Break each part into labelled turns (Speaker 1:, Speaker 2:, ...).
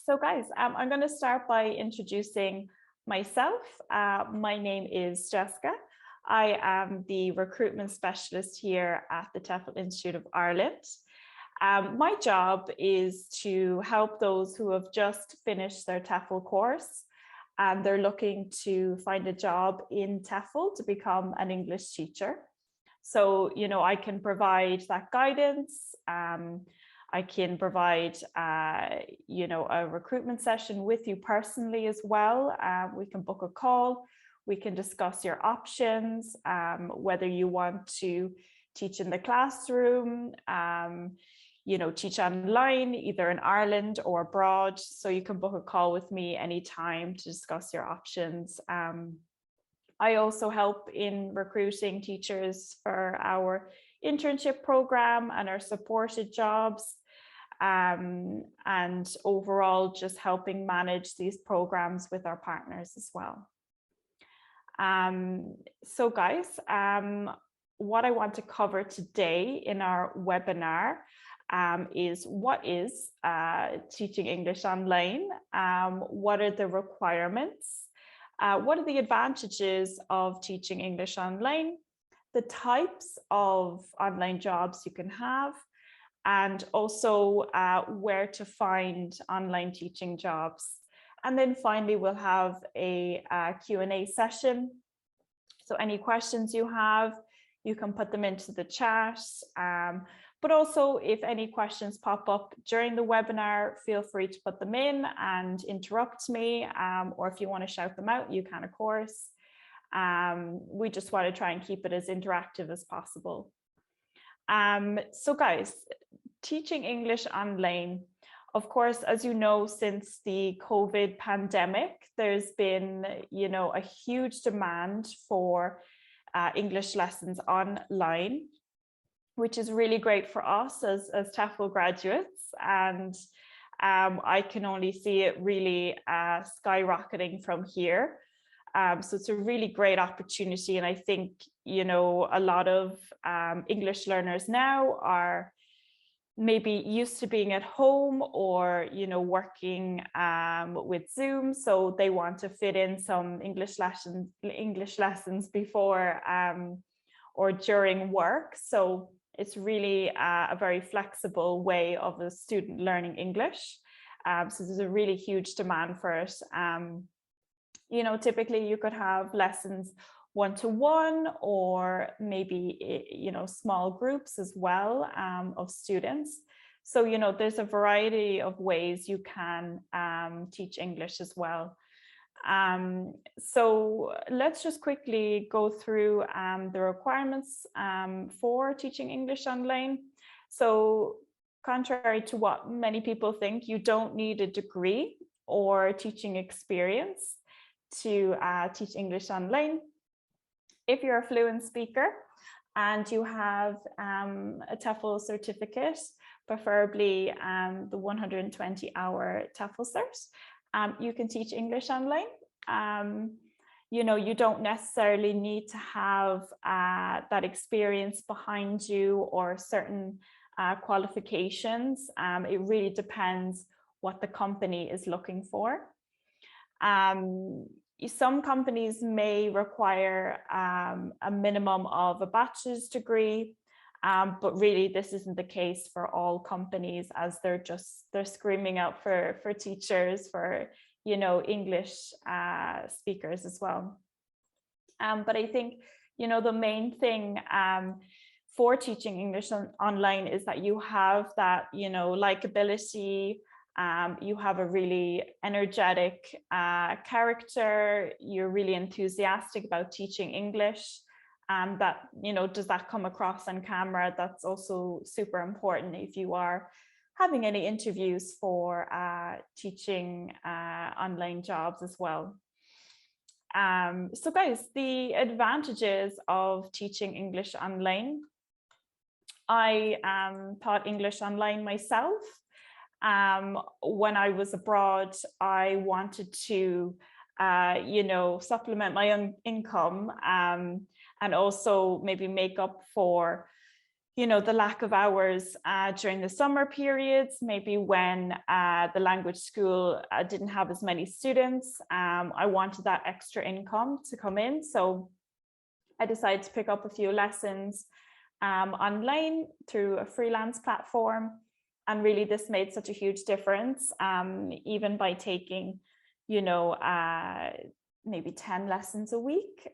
Speaker 1: So guys, I'm going to start by introducing myself. My name is Jessica. I am the recruitment specialist here at the TEFL Institute of Ireland. My job is to help those who have just finished their TEFL course and they're looking to find a job in TEFL to become an English teacher. So, I can provide that guidance. I can provide, a recruitment session with you personally as well. We can book a call. We can discuss your options, whether you want to teach in the classroom, teach online, either in Ireland or abroad. So you can book a call with me anytime to discuss your options. I also help in recruiting teachers for our internship program and our supported jobs, and overall just helping manage these programs with our partners as well. So guys, what I want to cover today in our webinar is what is teaching English online, what are the requirements, what are the advantages of teaching English online, the types of online jobs you can have, and also where to find online teaching jobs. And then finally, we'll have a Q&A session. So any questions you have, you can put them into the chat. But also, if any questions pop up during the webinar, feel free to put them in and interrupt me. Or if you want to shout them out, you can, of course. We just want to try and keep it as interactive as possible. So guys, teaching English online, of course, as you know, since the COVID pandemic, there's been, a huge demand for English lessons online, which is really great for us as TEFL graduates. And I can only see it really skyrocketing from here. So it's a really great opportunity. And I think, a lot of English learners now are maybe used to being at home or, working with Zoom. So they want to fit in some English lessons before or during work. So it's really a very flexible way of a student learning English. So there's a really huge demand for it. Typically you could have lessons one-to-one or maybe, small groups as well of students. So, there's a variety of ways you can teach English as well. So let's just quickly go through the requirements for teaching English online. So contrary to what many people think, you don't need a degree or teaching experience to teach English online. If you're a fluent speaker and you have a TEFL certificate, preferably the 120-hour TEFL cert, you can teach English online. You don't necessarily need to have that experience behind you or certain qualifications. It really depends what the company is looking for. Some companies may require a minimum of a bachelor's degree, but really this isn't the case for all companies, as they're screaming out for teachers, for English speakers as well. But I think the main thing for teaching English online is that you have that likability. You have a really energetic character. You're really enthusiastic about teaching English. That, does that come across on camera? That's also super important if you are having any interviews for teaching online jobs as well. So guys, the advantages of teaching English online. I taught English online myself. When I was abroad, I wanted to, supplement my own income and also maybe make up for, the lack of hours during the summer periods, maybe when the language school didn't have as many students. I wanted that extra income to come in. So I decided to pick up a few lessons online through a freelance platform. And really, this made such a huge difference, even by taking, maybe 10 lessons a week,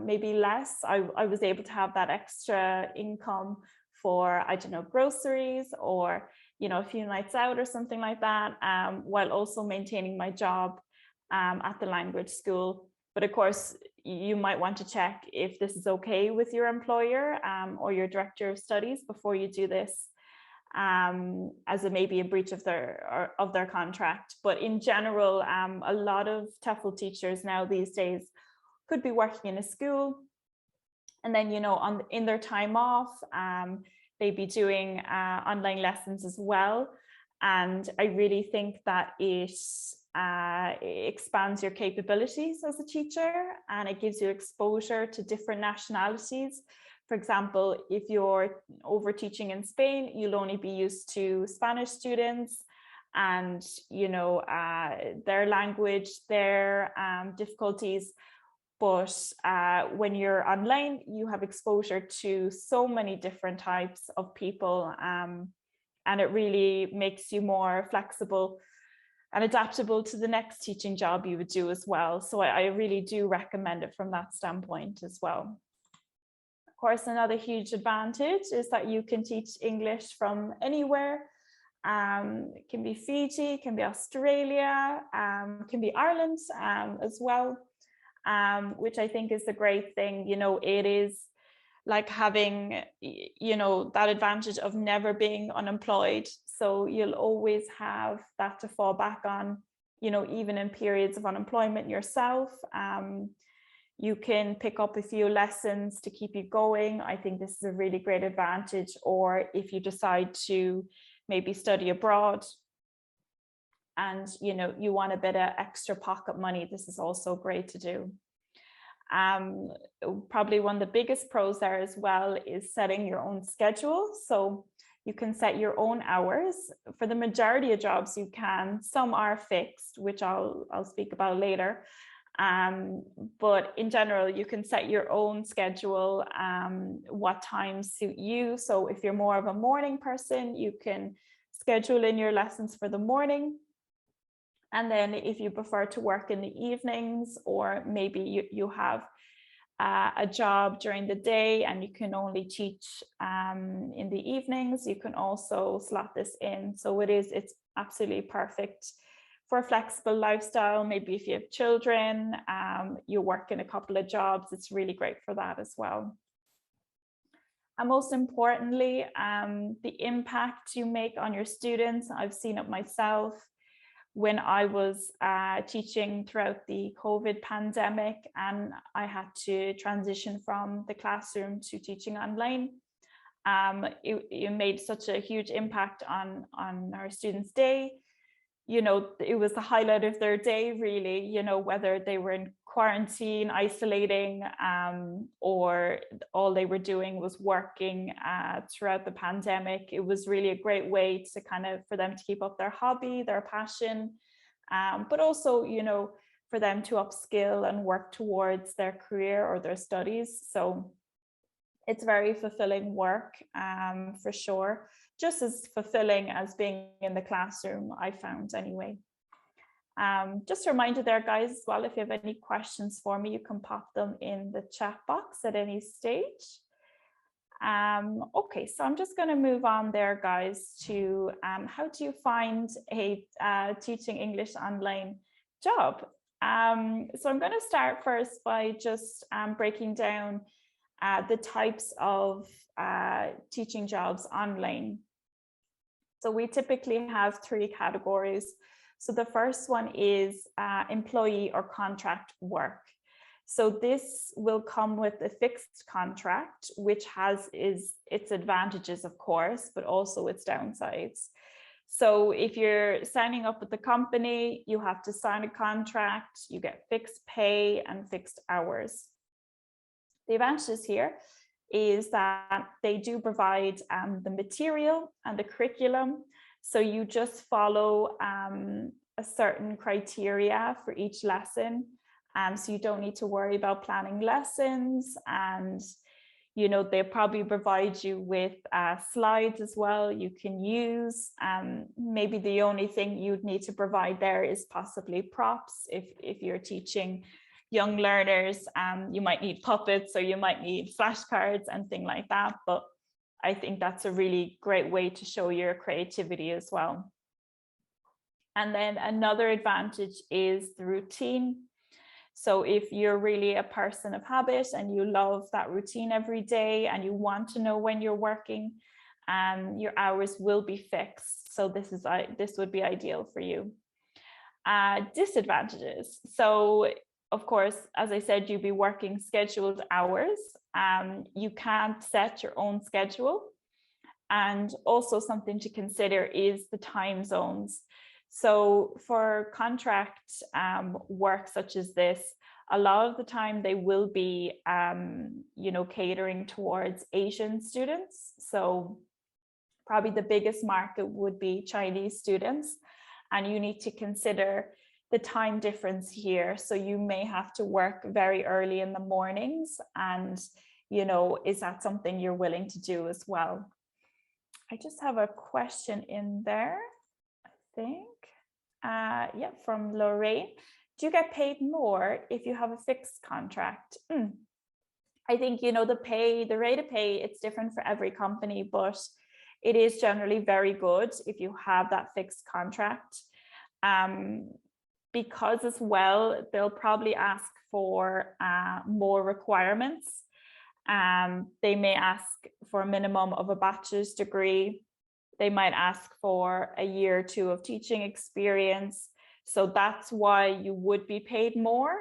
Speaker 1: maybe less. I was able to have that extra income for, I don't know, groceries or, a few nights out or something like that, while also maintaining my job at the language school. But of course, you might want to check if this is okay with your employer or your director of studies before you do this, as it may be a breach of their contract. But in general, a lot of TEFL teachers now these days could be working in a school, and then in their time off, they'd be doing online lessons as well. And I really think that it expands your capabilities as a teacher, and it gives you exposure to different nationalities. For example, if you're over teaching in Spain, you'll only be used to Spanish students and their language, their difficulties. But when you're online, you have exposure to so many different types of people, and it really makes you more flexible and adaptable to the next teaching job you would do as well. So I really do recommend it from that standpoint as well. Of course, another huge advantage is that you can teach English from anywhere. It can be Fiji, it can be Australia, it can be Ireland as well. Which I think is a great thing. It is like having, that advantage of never being unemployed. So you'll always have that to fall back on, even in periods of unemployment yourself. You can pick up a few lessons to keep you going. I think this is a really great advantage. Or if you decide to maybe study abroad, and you want a bit of extra pocket money, this is also great to do. Probably one of the biggest pros there as well is setting your own schedule. So you can set your own hours. For the majority of jobs you can. Some are fixed, which I'll speak about later. But in general, you can set your own schedule, what times suit you. So if you're more of a morning person, you can schedule in your lessons for the morning. And then if you prefer to work in the evenings, or maybe you have a job during the day and you can only teach in the evenings, you can also slot this in. So it's absolutely perfect for a flexible lifestyle. Maybe if you have children, you work in a couple of jobs, it's really great for that as well. And most importantly, the impact you make on your students. I've seen it myself when I was teaching throughout the COVID pandemic, and I had to transition from the classroom to teaching online. It made such a huge impact on our students' day. It was the highlight of their day, really, whether they were in quarantine, isolating, or all they were doing was working throughout the pandemic. It was really a great way to for them to keep up their hobby, their passion, but also, for them to upskill and work towards their career or their studies. So it's very fulfilling work, for sure. Just as fulfilling as being in the classroom, I found anyway. Just a reminder there, guys, as well, if you have any questions for me, you can pop them in the chat box at any stage. Okay, so I'm just going to move on there, guys, to how do you find a teaching English online job? So I'm going to start first by just breaking down the types of teaching jobs online. So we typically have 3 categories. So the first one is employee or contract work. So this will come with a fixed contract, which has its advantages, of course, but also its downsides. So if you're signing up with the company, you have to sign a contract, you get fixed pay and fixed hours. The advantages here is that they do provide the material and the curriculum. So you just follow a certain criteria for each lesson. So you don't need to worry about planning lessons, and they'll probably provide you with slides as well you can use. Maybe the only thing you'd need to provide there is possibly props. If you're teaching young learners, you might need puppets, or you might need flashcards and things like that. But I think that's a really great way to show your creativity as well. And then another advantage is the routine. So if you're really a person of habit and you love that routine every day and you want to know when you're working, your hours will be fixed. So this would be ideal for you. Disadvantages. So of course, as I said, you'll be working scheduled hours. You can't set your own schedule. And also something to consider is the time zones. So for contract work such as this, a lot of the time they will be, catering towards Asian students. So probably the biggest market would be Chinese students. And you need to consider the time difference here. So you may have to work very early in the mornings. And, is that something you're willing to do as well? I just have a question in there, I think. Yeah, from Lorraine. Do you get paid more if you have a fixed contract? I think, the rate of pay, it's different for every company, but it is generally very good if you have that fixed contract. Because as well, they'll probably ask for more requirements. They may ask for a minimum of a bachelor's degree. They might ask for a year or two of teaching experience. So that's why you would be paid more.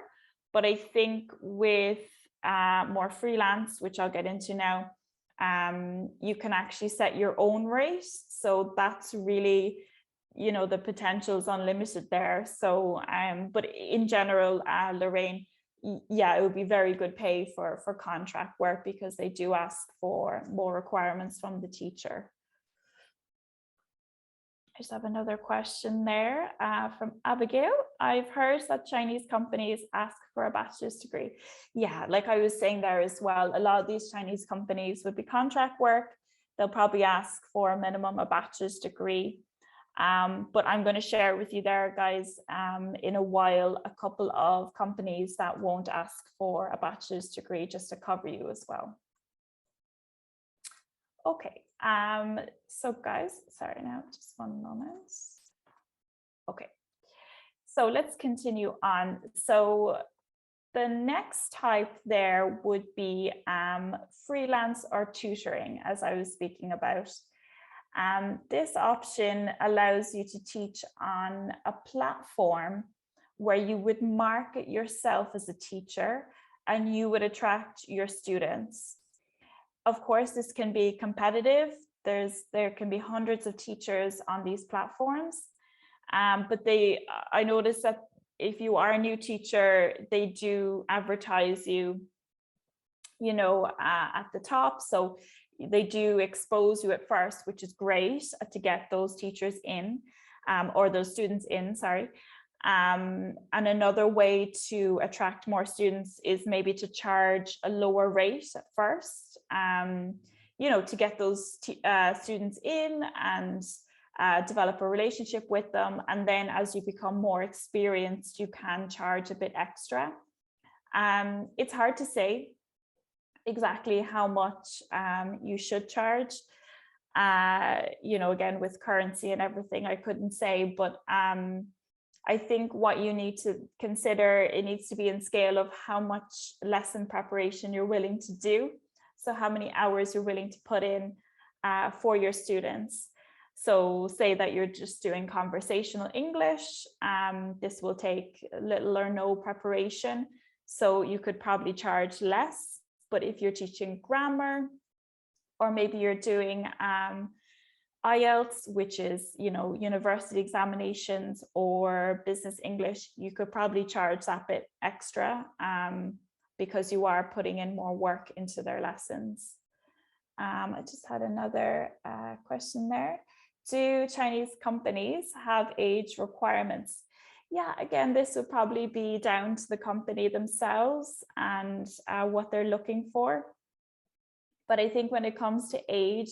Speaker 1: But I think with more freelance, which I'll get into now, you can actually set your own rate. So that's really, the potential is unlimited there. So, but in general, Lorraine, yeah, it would be very good pay for contract work, because they do ask for more requirements from the teacher. I just have another question there from Abigail. I've heard that Chinese companies ask for a bachelor's degree. Yeah, like I was saying there as well, a lot of these Chinese companies would be contract work. They'll probably ask for a minimum a bachelor's degree. But I'm going to share with you there, guys, in a while, a couple of companies that won't ask for a bachelor's degree, just to cover you as well. Okay, so guys, sorry now, just one moment. Okay, so let's continue on. So the next type there would be freelance or tutoring, as I was speaking about. This option allows you to teach on a platform where you would market yourself as a teacher and you would attract your students. Of course, this can be competitive. There can be hundreds of teachers on these platforms, but I noticed that if you are a new teacher, they do advertise you, at the top. So they do expose you at first, which is great to get those teachers in, or those students in, sorry. And another way to attract more students is maybe to charge a lower rate at first, to get those students in and develop a relationship with them. And then as you become more experienced, you can charge a bit extra. It's hard to say exactly how much you should charge. Again, with currency and everything, I couldn't say, but I think what you need to consider, it needs to be in scale of how much lesson preparation you're willing to do. So how many hours you're willing to put in for your students. So say that you're just doing conversational English, this will take little or no preparation. So you could probably charge less. But if you're teaching grammar, or maybe you're doing IELTS, which is, university examinations, or business English, you could probably charge that bit extra because you are putting in more work into their lessons. I just had another question there. Do Chinese companies have age requirements? Yeah, again, this would probably be down to the company themselves and what they're looking for. But I think when it comes to age,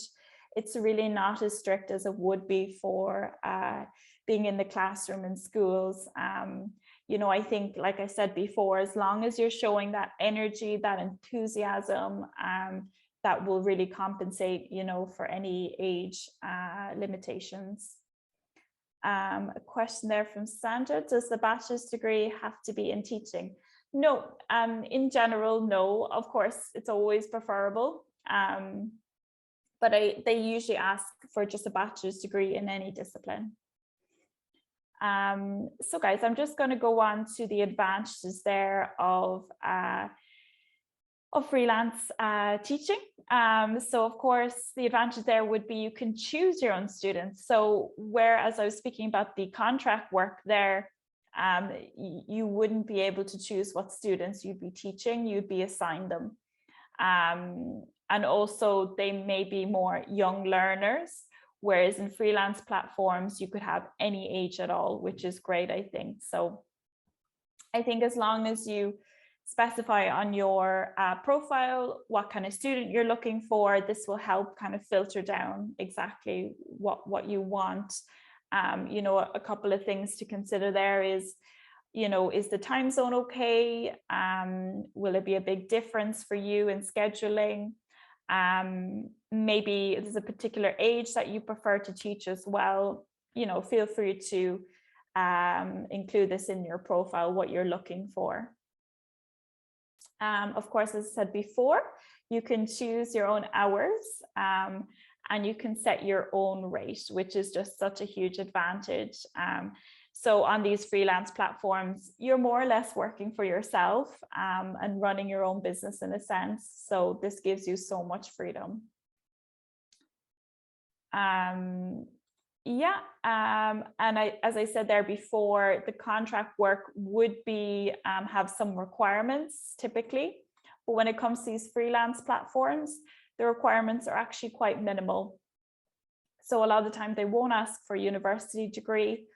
Speaker 1: it's really not as strict as it would be for being in the classroom in schools. You know, I think, like I said before, as long as you're showing that energy, that enthusiasm, that will really compensate, you know, for any age limitations. A question there from Sandra: does the bachelor's degree have to be in teaching? No, in general, no. Of course, it's always preferable. But they usually ask for just a bachelor's degree in any discipline. So guys, I'm just going to go on to the advantages there of freelance teaching. So of course, the advantage there would be you can choose your own students. So whereas I was speaking about the contract work there, you wouldn't be able to choose what students you'd be teaching, you'd be assigned them. And also they may be more young learners, whereas in freelance platforms, you could have any age at all, which is great, I think. So I think as long as you specify on your profile what kind of student you're looking for, this will help kind of filter down exactly what you want. You know, a couple of things to consider there is, you know, is the time zone okay? Will it be a big difference for you in scheduling? Maybe there's a particular age that you prefer to teach as well. You know, feel free to include this in your profile, what you're looking for. Of course, as I said before, you can choose your own hours and you can set your own rate, which is just such a huge advantage. So on these freelance platforms, you're more or less working for yourself and running your own business in a sense. So this gives you so much freedom. Yeah, and as I said there before, the contract work would be have some requirements typically, but when it comes to these freelance platforms, the requirements are actually quite minimal. So a lot of the time they won't ask for a university degree,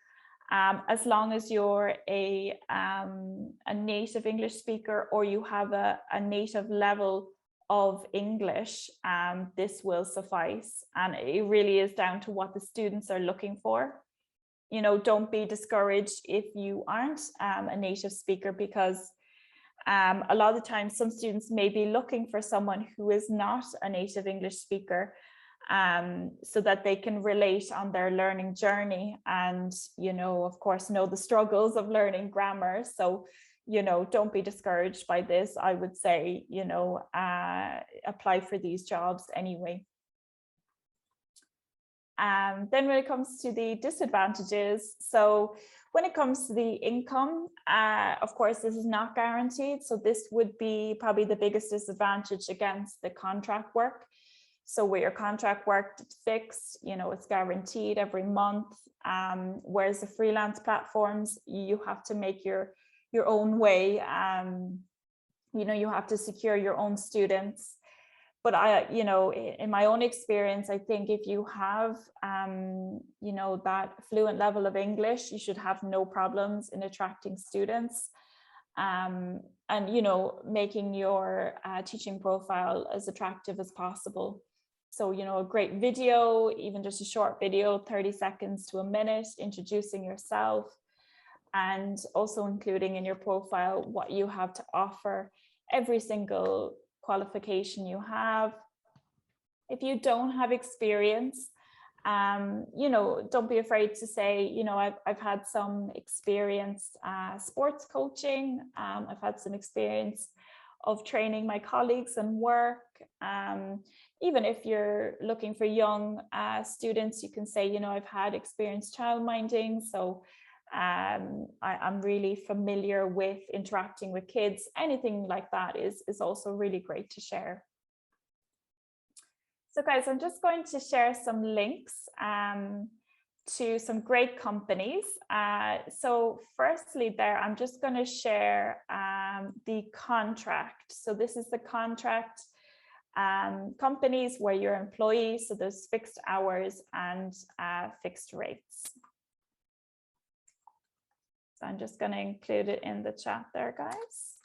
Speaker 1: as long as you're a native English speaker or you have a native level of English, this will suffice. And it really is down to what the students are looking for. You know, don't be discouraged if you aren't a native speaker, because a lot of the time some students may be looking for someone who is not a native English speaker, so that they can relate on their learning journey and, you know, of course, know the struggles of learning grammar. So, you know, don't be discouraged by this. I would say, you know, apply for these jobs anyway. Then when it comes to the disadvantages, so when it comes to the income, of course, this is not guaranteed. So this would be probably the biggest disadvantage against the contract work. So where your contract work is fixed, you know, it's guaranteed every month. Whereas the freelance platforms, you have to make your own way. You know, you have to secure your own students. But you know, in my own experience, I think if you have, you know, that fluent level of English, you should have no problems in attracting students. And, you know, making your teaching profile as attractive as possible. So, you know, a great video, even just a short video, 30 seconds to a minute, introducing yourself, and also including in your profile what you have to offer, every single qualification you have. If you don't have experience, you know, don't be afraid to say, you know, I've had some experience sports coaching. I've had some experience of training my colleagues and work. Even if you're looking for young students, you can say, you know, I've had experience childminding. So I'm really familiar with interacting with kids. Anything like that is also really great to share. So guys, I'm just going to share some links to some great companies. So firstly there, I'm just going to share the contract. So this is the contract companies where you're employees, so there's fixed hours and fixed rates. So I'm just going to include it in the chat there, guys.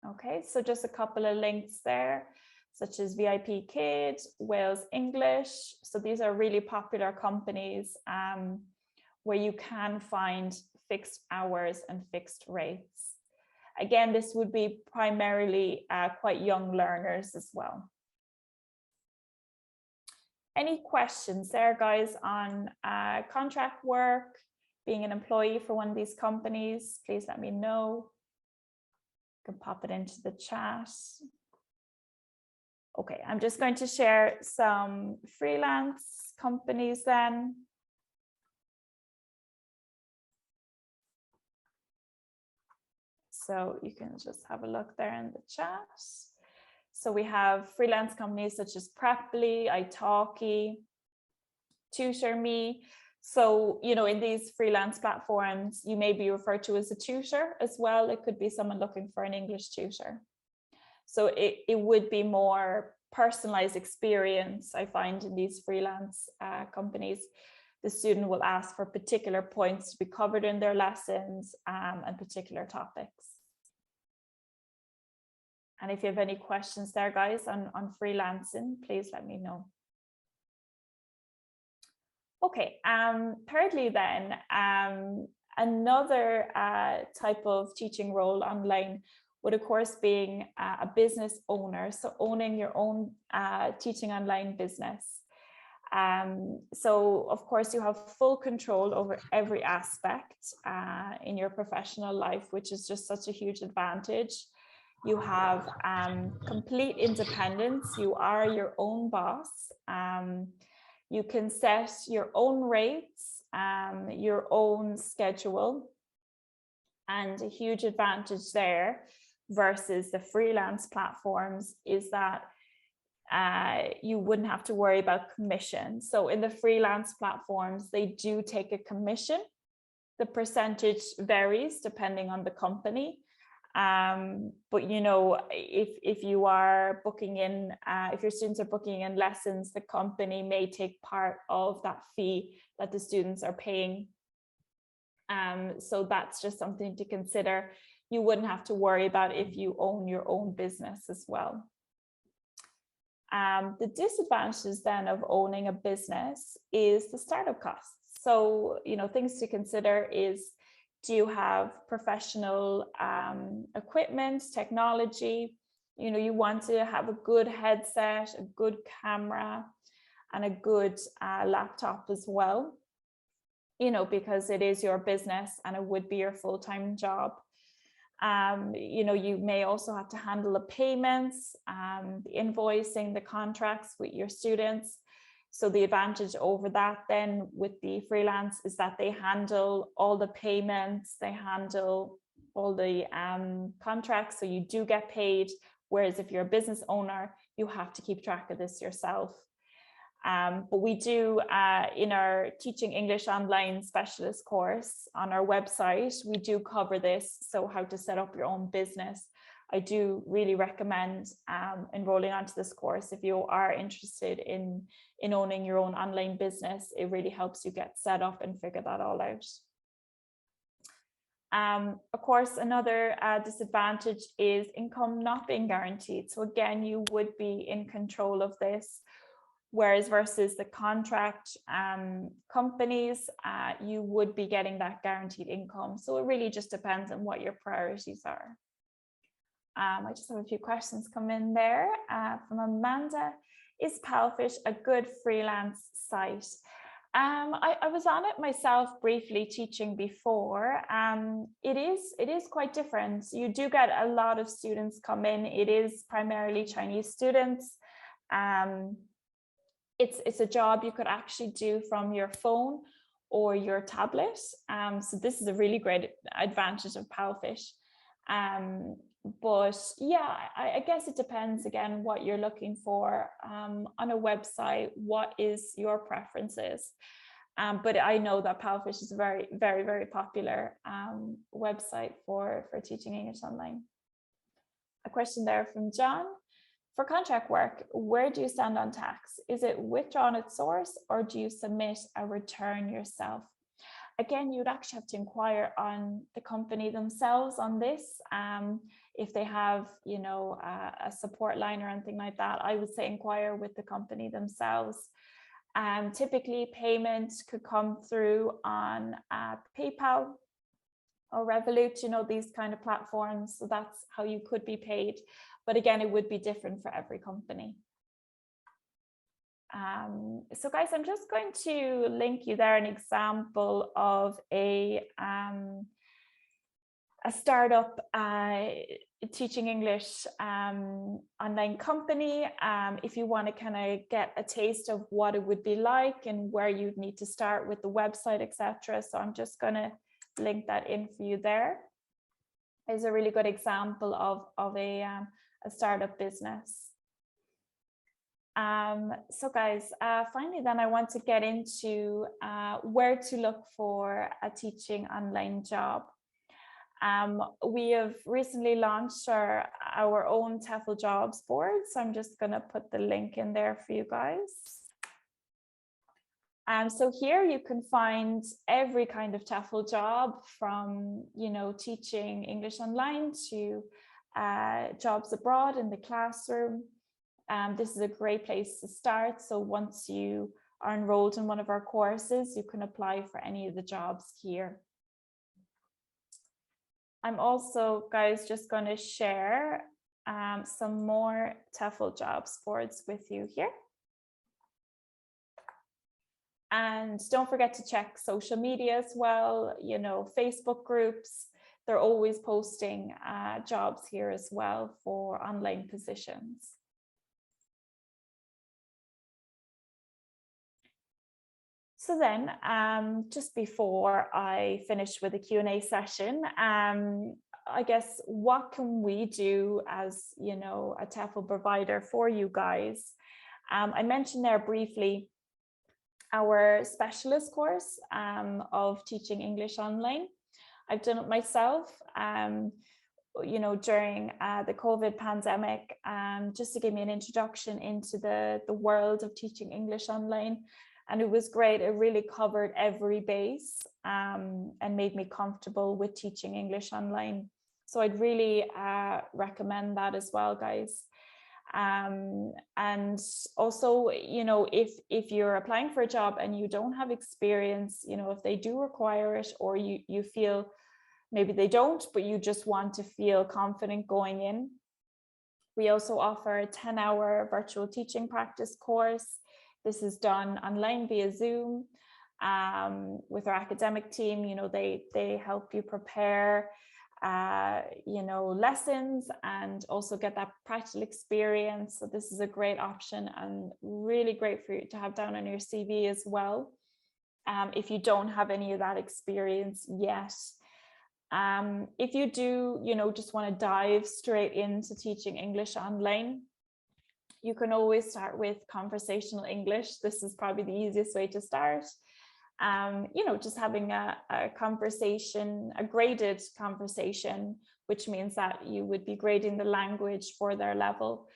Speaker 1: Okay, so just a couple of links there, such as VIP Kids, Wales English. So these are really popular companies where you can find fixed hours and fixed rates. Again, this would be primarily quite young learners as well. Any questions there, guys, on contract work, being an employee for one of these companies? Please let me know. You can pop it into the chat. Okay, I'm just going to share some freelance companies then. So you can just have a look there in the chat. So we have freelance companies such as Preply, italki, TutorMe. So, you know, in these freelance platforms, you may be referred to as a tutor as well. It could be someone looking for an English tutor. So it would be more personalized experience, I find, in these freelance companies. The student will ask for particular points to be covered in their lessons and particular topics. And if you have any questions there, guys, on freelancing, please let me know. Okay, thirdly then, another type of teaching role online would of course being a business owner, so owning your own teaching online business. So of course you have full control over every aspect in your professional life, which is just such a huge advantage. You have complete independence. You are your own boss. You can set your own rates, your own schedule, and a huge advantage there versus the freelance platforms is that you wouldn't have to worry about commission. So in the freelance platforms, they do take a commission. The percentage varies depending on the company. But you know, if you are booking in, if your students are booking in lessons, the company may take part of that fee that the students are paying. So that's just something to consider. You wouldn't have to worry about if you own your own business as well. The disadvantages then of owning a business is the startup costs. So, you know, things to consider is, do you have professional equipment, technology? You know, you want to have a good headset, a good camera, and a good laptop as well, you know, because it is your business and it would be your full-time job. You know, you may also have to handle the payments, the invoicing, the contracts with your students. So the advantage over that then with the freelance is that they handle all the payments, they handle all the contracts, so you do get paid. Whereas if you're a business owner, you have to keep track of this yourself. But we do, in our Teaching English Online Specialist course on our website, we do cover this. So how to set up your own business. I do really recommend enrolling onto this course if you are interested in owning your own online business. It really helps you get set up and figure that all out. Of course, another disadvantage is income not being guaranteed. So again, you would be in control of this. Whereas versus the contract companies, you would be getting that guaranteed income. So it really just depends on what your priorities are. I just have a few questions come in there from Amanda. Is Palfish a good freelance site? I was on it myself briefly teaching before. It is quite different. You do get a lot of students come in. It is primarily Chinese students. It's a job you could actually do from your phone or your tablet. So this is a really great advantage of Palfish. But yeah, I guess it depends again what you're looking for on a website, what is your preferences. But I know that Palfish is a very, very, very popular website for teaching English online. a question there from John. For contract work, where do you stand on tax? Is it withdrawn at source or do you submit a return yourself? Again, you'd actually have to inquire on the company themselves on this. If they have, you know, a support line or anything like that, I would say inquire with the company themselves. Typically, payment could come through on PayPal or Revolut, you know, these kind of platforms. So that's how you could be paid. But again, it would be different for every company. So guys, I'm just going to link you there an example of a startup teaching English online company. If you want to kind of get a taste of what it would be like and where you'd need to start with the website, etc. So I'm just going to link that in for you there. It's a really good example of a startup business. So guys, finally then I want to get into where to look for a teaching online job. We have recently launched our own TEFL jobs board, so I'm just going to put the link in there for you guys. So here you can find every kind of TEFL job, from, you know, teaching English online to jobs abroad in the classroom. This is a great place to start. So once you are enrolled in one of our courses, you can apply for any of the jobs here. I'm also, guys, just going to share some more TEFL jobs boards with you here. And don't forget to check social media as well, you know, Facebook groups. They're always posting jobs here as well for online positions. So then, just before I finish with the Q&A session, I guess, what can we do as, you know, a TEFL provider for you guys? I mentioned there briefly our specialist course of teaching English online. I've done it myself, you know, during the COVID pandemic, just to give me an introduction into the world of teaching English online. And it was great. It really covered every base and made me comfortable with teaching English online. So I'd really recommend that as well, guys. And also, you know, if you're applying for a job and you don't have experience, you know, if they do require it, or you feel maybe they don't, but you just want to feel confident going in, we also offer a 10-hour virtual teaching practice course. This is done online via Zoom with our academic team. You know, they help you prepare, you know, lessons and also get that practical experience. So this is a great option and really great for you to have down on your CV as well. If you don't have any of that experience yet. If you do, you know, just want to dive straight into teaching English online, you can always start with conversational English. This is probably the easiest way to start. You know, just having a conversation, a graded conversation, which means that you would be grading the language for their level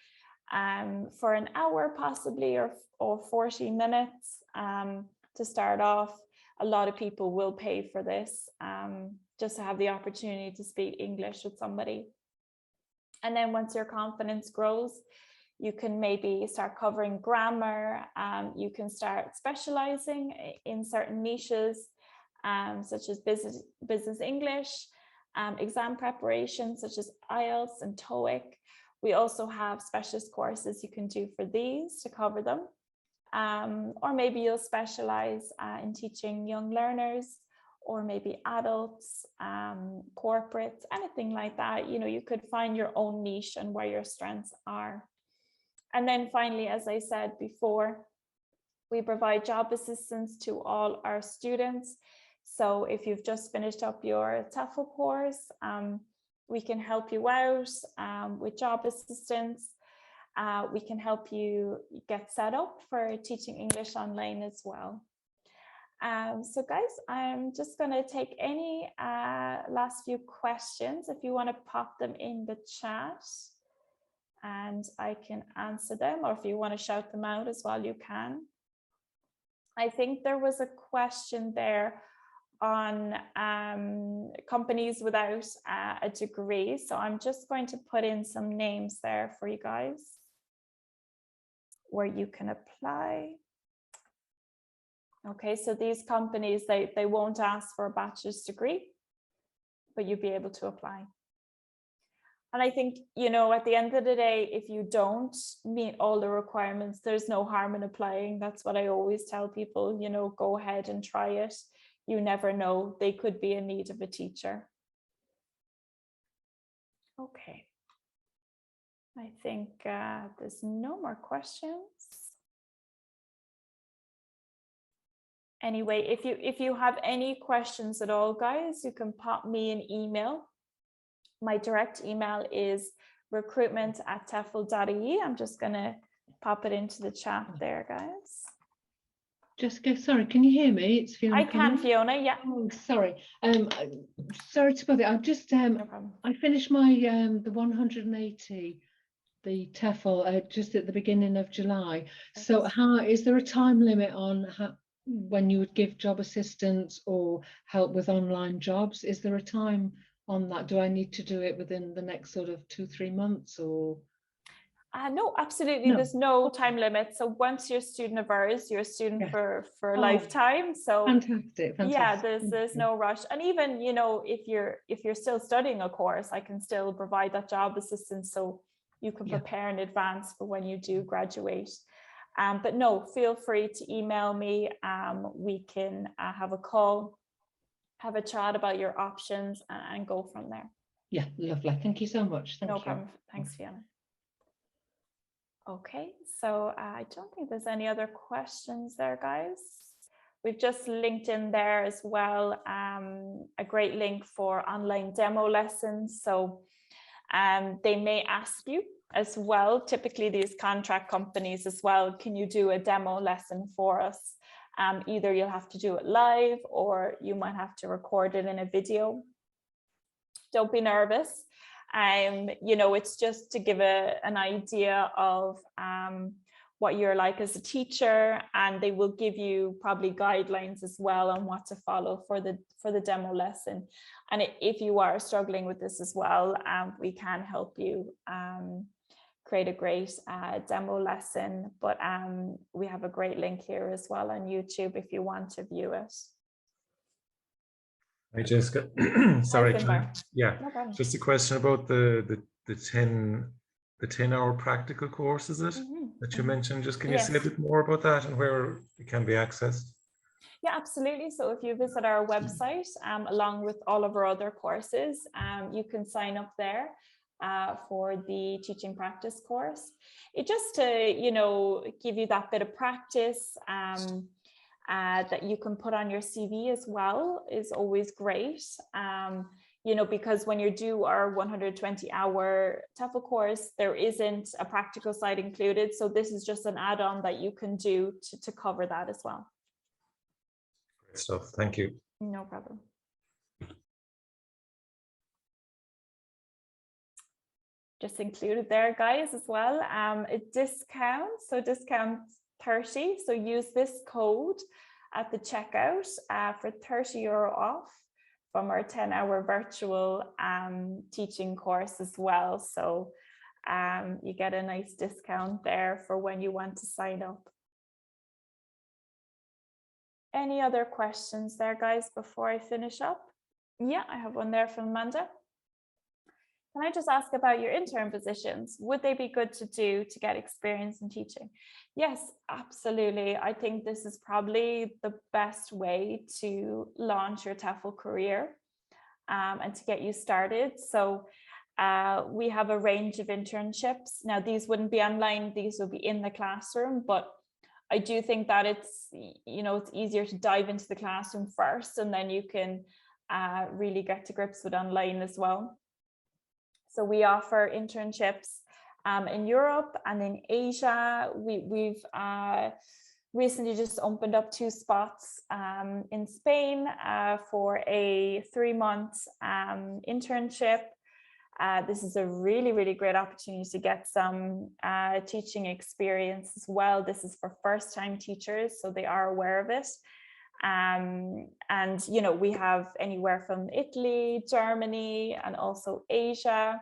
Speaker 1: for an hour possibly, or 40 minutes to start off. A lot of people will pay for this just to have the opportunity to speak English with somebody. And then once your confidence grows, you can maybe start covering grammar. You can start specializing in certain niches, such as business English, exam preparation, such as IELTS and TOEIC. We also have specialist courses you can do for these to cover them. Or maybe you'll specialize in teaching young learners, or maybe adults, corporates, anything like that. You know, you could find your own niche and where your strengths are. And then finally, as I said before, we provide job assistance to all our students. So if you've just finished up your TEFL course, we can help you out with job assistance. We can help you get set up for teaching English online as well. So guys, I'm just going to take any last few questions if you want to pop them in the chat. and I can answer them, or if you want to shout them out as well, you can. I think there was a question there on companies without a degree. So I'm just going to put in some names there for you guys where you can apply. Okay, so these companies, they won't ask for a bachelor's degree, but you'll be able to apply. And I think, you know, at the end of the day, if you don't meet all the requirements, there's no harm in applying. That's what I always tell people, you know, go ahead and try it. You never know, they could be in need of a teacher. Okay. I think there's no more questions. Anyway, if you have any questions at all, guys, you can pop me an email. My direct email is recruitment@tefl.ie. I'm just going to pop it into the chat there, guys.
Speaker 2: Jessica, sorry, can you hear me? It's Fiona.
Speaker 1: I can, Fiona, yeah.
Speaker 2: Oh, sorry. Sorry to bother. I've just
Speaker 1: No problem.
Speaker 2: I finished my the 180, the TEFL, just at the beginning of July. So how is there a time limit on when you would give job assistance or help with online jobs? Is there a time on that? Do I need to do it within the next sort of 2-3 months or?
Speaker 1: No, absolutely. No. There's no time limit. So once you're a student of ours, you're a student for a lifetime. So
Speaker 2: fantastic.
Speaker 1: Yeah, there's no rush. And even, you know, if you're still studying a course, I can still provide that job assistance so you can prepare in advance for when you do graduate. But no, feel free to email me. We can have a call, have a chat about your options and go from there.
Speaker 2: Yeah, lovely. Thank you so much. Thank you.
Speaker 1: No problem. Thanks, Fiona. Okay, so I don't think there's any other questions there, guys. We've just linked in there as well a great link for online demo lessons. So they may ask you as well, typically these contract companies as well, can you do a demo lesson for us? Either you'll have to do it live or you might have to record it in a video. Don't be nervous. You know, it's just to give an idea of what you're like as a teacher, and they will give you probably guidelines as well on what to follow for the demo lesson. And if you are struggling with this as well, we can help you create a great demo lesson. But we have a great link here as well on YouTube if you want to view it.
Speaker 3: Hi, Jessica. Sorry, yeah, no, just a question about the 10-hour practical course, is it, that you mentioned? Just can you say a bit more about that and where it can be accessed?
Speaker 1: Yeah, absolutely. So if you visit our website, along with all of our other courses, you can sign up there for the teaching practice course. It just to, you know, give you that bit of practice that you can put on your CV as well is always great. You know, because when you do our 120-hour TEFL course, there isn't a practical side included. So this is just an add-on that you can do to cover that as well.
Speaker 3: Great stuff. Thank you.
Speaker 1: No problem. Just included there, guys, as well, a discount. So discount 30. So use this code at the checkout for €30 off from our 10-hour virtual teaching course as well. So you get a nice discount there for when you want to sign up. Any other questions there, guys, before I finish up? Yeah, I have one there from Amanda. Can I just ask about your intern positions? Would they be good to do to get experience in teaching? Yes, absolutely. I think this is probably the best way to launch your TEFL career and to get you started. So we have a range of internships. Now, these wouldn't be online, these would be in the classroom, but I do think that it's, you know, it's easier to dive into the classroom first, and then you can really get to grips with online as well. So we offer internships in Europe and in Asia. We've recently just opened up 2 spots in Spain for a 3-month internship. This is a really, really great opportunity to get some teaching experience as well. This is for first-time teachers, so they are aware of it. And, you know, we have anywhere from Italy, Germany, and also Asia,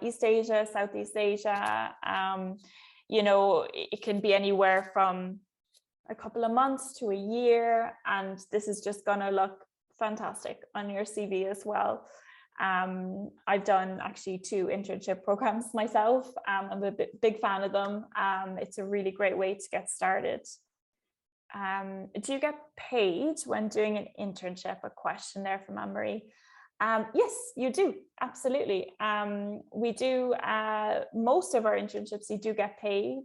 Speaker 1: East Asia, Southeast Asia. You know, it can be anywhere from a couple of months to a year, and this is just going to look fantastic on your CV as well. I've done actually 2 internship programs myself. I'm a big fan of them. It's a really great way to get started. Do you get paid when doing an internship? A question there from Anne-Marie. Yes, you do. Absolutely. We do. Most of our internships, you do get paid.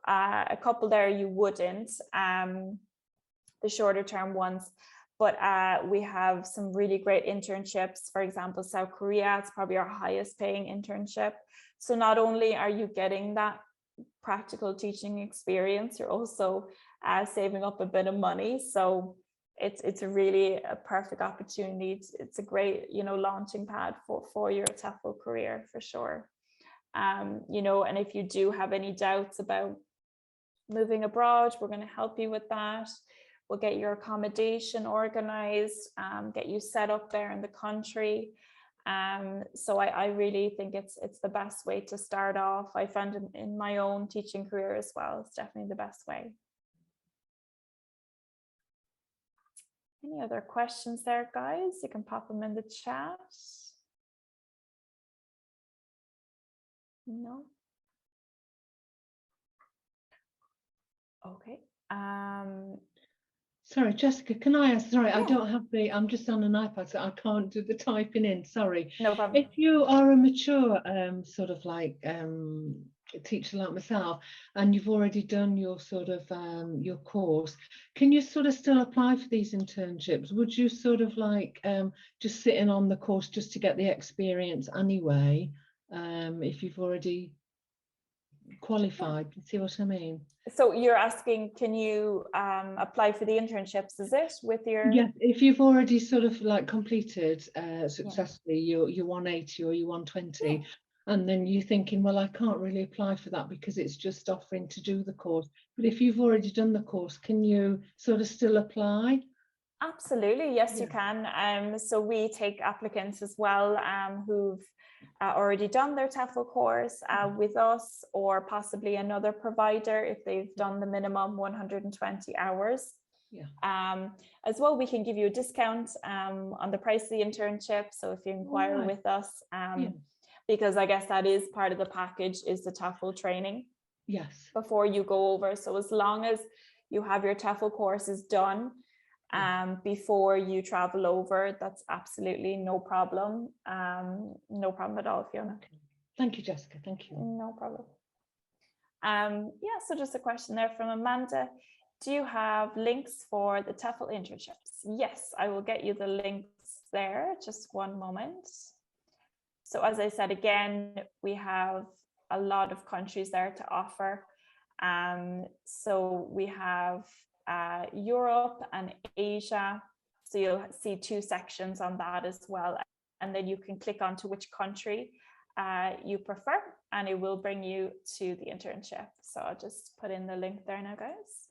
Speaker 1: A couple there you wouldn't, the shorter term ones, but we have some really great internships. For example, South Korea, it's probably our highest paying internship. So not only are you getting that practical teaching experience, you're also saving up a bit of money. So it's a really a perfect opportunity. It's a great, you know, launching pad for your TEFL career for sure. You know, and if you do have any doubts about moving abroad, we're going to help you with that. We'll get your accommodation organized, get you set up there in the country. So I really think it's the best way to start off. I found in my own teaching career as well, it's definitely the best way. Any other questions there, guys? You can pop them in the chat. No? Okay.
Speaker 2: Sorry, Jessica, can I ask? Sorry, yeah. I don't have I'm just on an iPad, so I can't do the typing in. Sorry.
Speaker 1: No problem.
Speaker 2: If you are a mature sort of like teacher like myself, and you've already done your sort of your course, can you sort of still apply for these internships? Would you sort of like just sit in on the course just to get the experience anyway, if you've already qualified? You see what I mean?
Speaker 1: So you're asking, can you apply for the internships, is it, with your...
Speaker 2: Yeah, if you've already sort of like completed successfully your 180 or your 120, and then you're thinking, well, I can't really apply for that because it's just offering to do the course. But if you've already done the course, can you sort of still apply?
Speaker 1: Absolutely, yes, you can. So we take applicants as well who've already done their TEFL course with us, or possibly another provider if they've done the minimum 120 hours. As well, we can give you a discount on the price of the internship. So if you inquire with us, because I guess that is part of the package, is the TEFL training.
Speaker 2: Yes.
Speaker 1: Before you go over. So as long as you have your TEFL courses done before you travel over, that's absolutely no problem. No problem at all, Fiona.
Speaker 2: Okay. Thank you, Jessica. Thank you.
Speaker 1: No problem. Yeah, so just a question there from Amanda. Do you have links for the TEFL internships? Yes, I will get you the links there. Just one moment. So as I said, again, we have a lot of countries there to offer. So we have Europe and Asia. So you'll see 2 sections on that as well. And then you can click onto which country you prefer, and it will bring you to the internship. So I'll just put in the link there now, guys.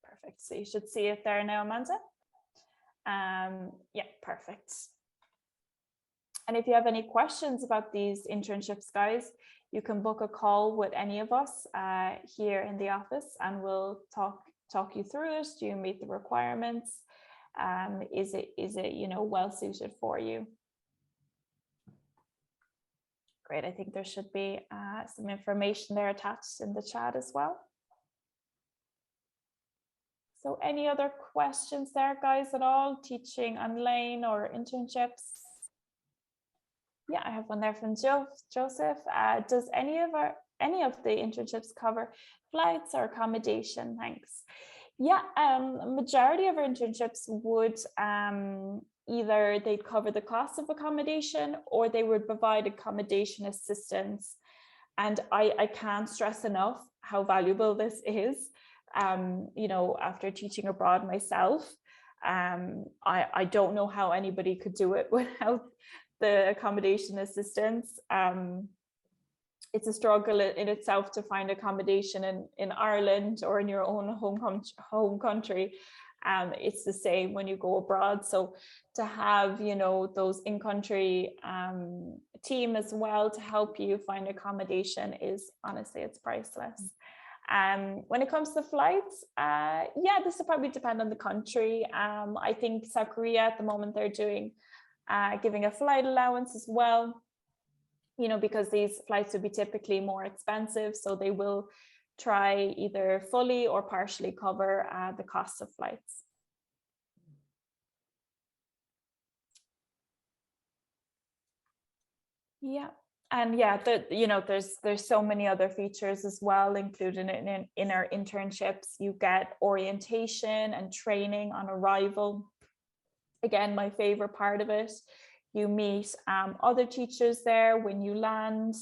Speaker 1: Perfect. So you should see it there now, Amanda. Yeah, perfect. And if you have any questions about these internships, guys, you can book a call with any of us here in the office, and we'll talk you through it. Do you meet the requirements? Is it you know, well suited for you? Great. I think there should be some information there attached in the chat as well. So any other questions there, guys, at all? Teaching online or internships? Yeah, I have one there from Joseph. Does any of the internships cover flights or accommodation? Thanks. Yeah, majority of our internships would either they'd cover the cost of accommodation, or they would provide accommodation assistance. And I can't stress enough how valuable this is. You know, after teaching abroad myself, I don't know how anybody could do it without the accommodation assistance. It's a struggle in itself to find accommodation in Ireland or in your own home country. It's the same when you go abroad. So to have, you know, those in-country team as well to help you find accommodation is honestly, it's priceless. When it comes to flights, yeah, this will probably depend on the country. I think South Korea at the moment, they're doing giving a flight allowance as well, you know, because these flights would be typically more expensive. So they will try either fully or partially cover the cost of flights. Yeah. And yeah, you know, there's so many other features as well, including in our internships. You get orientation and training on arrival. Again, my favorite part of it. You meet other teachers there when you land.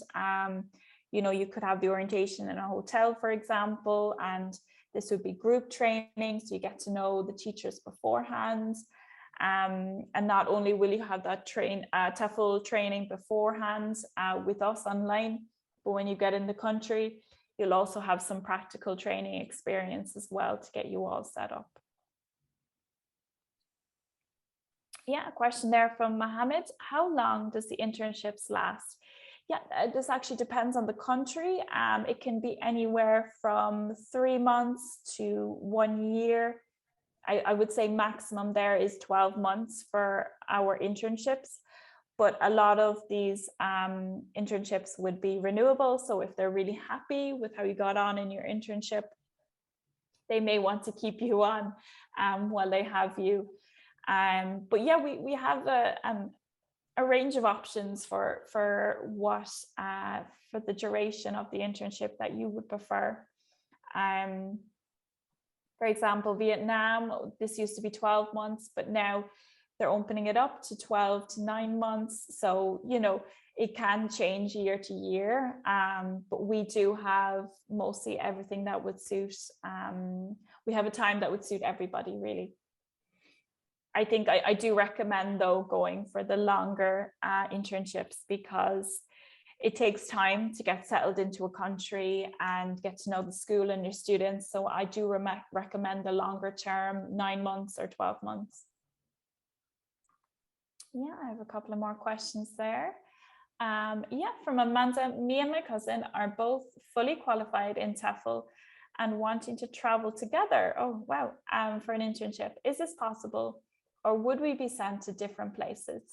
Speaker 1: You know, you could have the orientation in a hotel, for example, and this would be group training, so you get to know the teachers beforehand. And not only will you have that TEFL training beforehand with us online, but when you get in the country, you'll also have some practical training experience as well to get you all set up. Yeah, a question there from Mohammed. How long does the internships last? Yeah, this actually depends on the country. It can be anywhere from 3 months to 1 year. I would say maximum there is 12 months for our internships, but a lot of these internships would be renewable. So if they're really happy with how you got on in your internship, they may want to keep you on while they have you. But yeah, we have a range of options for what for the duration of the internship that you would prefer. For example, Vietnam, this used to be 12 months, but now they're opening it up to 12 to 9 months. So, you know, it can change year to year, but we do have mostly everything that would suit. We have a time that would suit everybody, really. I think I do recommend, though, going for the longer internships, because it takes time to get settled into a country and get to know the school and your students. So I do recommend a longer term, 9 months or 12 months. Yeah, I have a couple of more questions there. Yeah, from Amanda, me and my cousin are both fully qualified in TEFL and wanting to travel together. Oh, wow. For an internship. Is this possible? Or would we be sent to different places?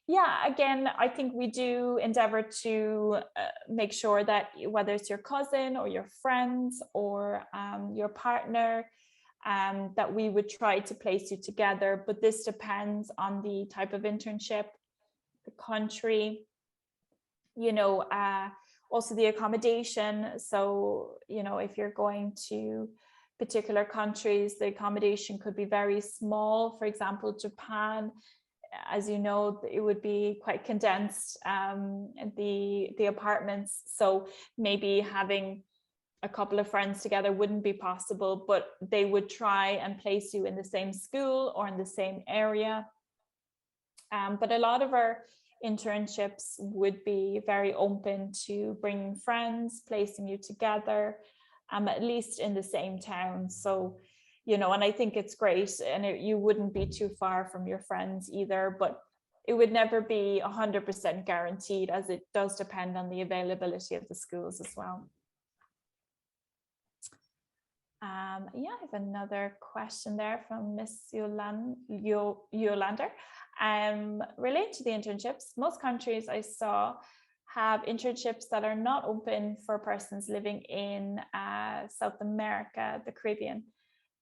Speaker 1: Yeah, again, I think we do endeavor to make sure that whether it's your cousin or your friends or your partner, that we would try to place you together. But this depends on the type of internship, the country, you know, also the accommodation. So, you know, if you're going to particular countries, the accommodation could be very small. For example, Japan, as you know, it would be quite condensed, the apartments. So maybe having a couple of friends together wouldn't be possible, but they would try and place you in the same school or in the same area. But a lot of our internships would be very open to bringing friends, placing you together, at least in the same town. So, you know, and I think it's great, and you wouldn't be too far from your friends either, but it would never be 100% guaranteed, as it does depend on the availability of the schools as well. Yeah, I have another question there from Miss Yolander. Related to the internships, most countries I saw have internships that are not open for persons living in South America, the Caribbean.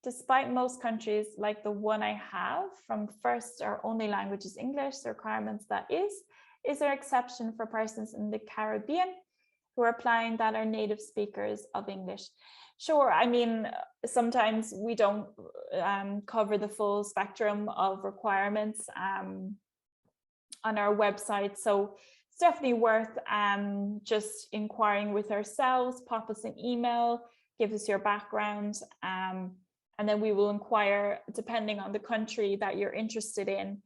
Speaker 1: Despite most countries like the one I have, from first or only language is English, the requirements that is there exception for persons in the Caribbean who are applying that are native speakers of English? Sure. I mean, sometimes we don't cover the full spectrum of requirements on our website. So it's definitely worth just inquiring with ourselves, pop us an email, give us your background, and And then we will inquire, depending on the country that you're interested in.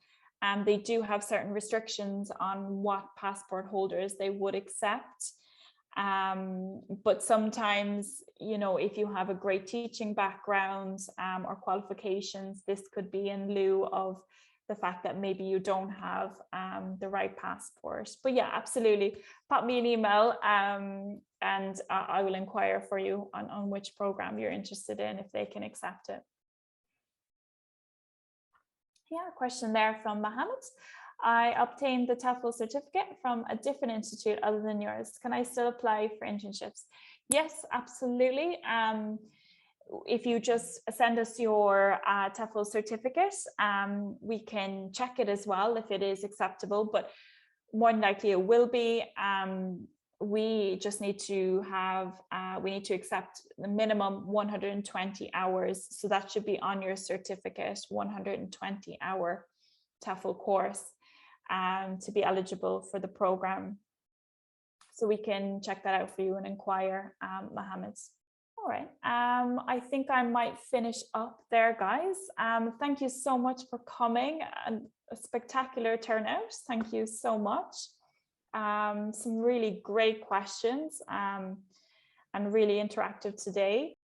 Speaker 1: They do have certain restrictions on what passport holders they would accept. But sometimes, you know, if you have a great teaching background or qualifications, this could be in lieu of the fact that maybe you don't have the right passport. But yeah, absolutely. Pop me an email and I will inquire for you on which program you're interested in, if they can accept it. Yeah, a question there from Mohammed. I obtained the TEFL certificate from a different institute other than yours. Can I still apply for internships? Yes, absolutely. If you just send us your TEFL certificate, we can check it as well if it is acceptable, but more than likely it will be. We just need to have, we need to accept the minimum 120 hours. So that should be on your certificate, 120-hour TEFL course to be eligible for the program. So we can check that out for you and inquire, Mohammed. All right, I think I might finish up there, guys. Thank you so much for coming, and a spectacular turnout. Thank you so much. Some really great questions and really interactive today.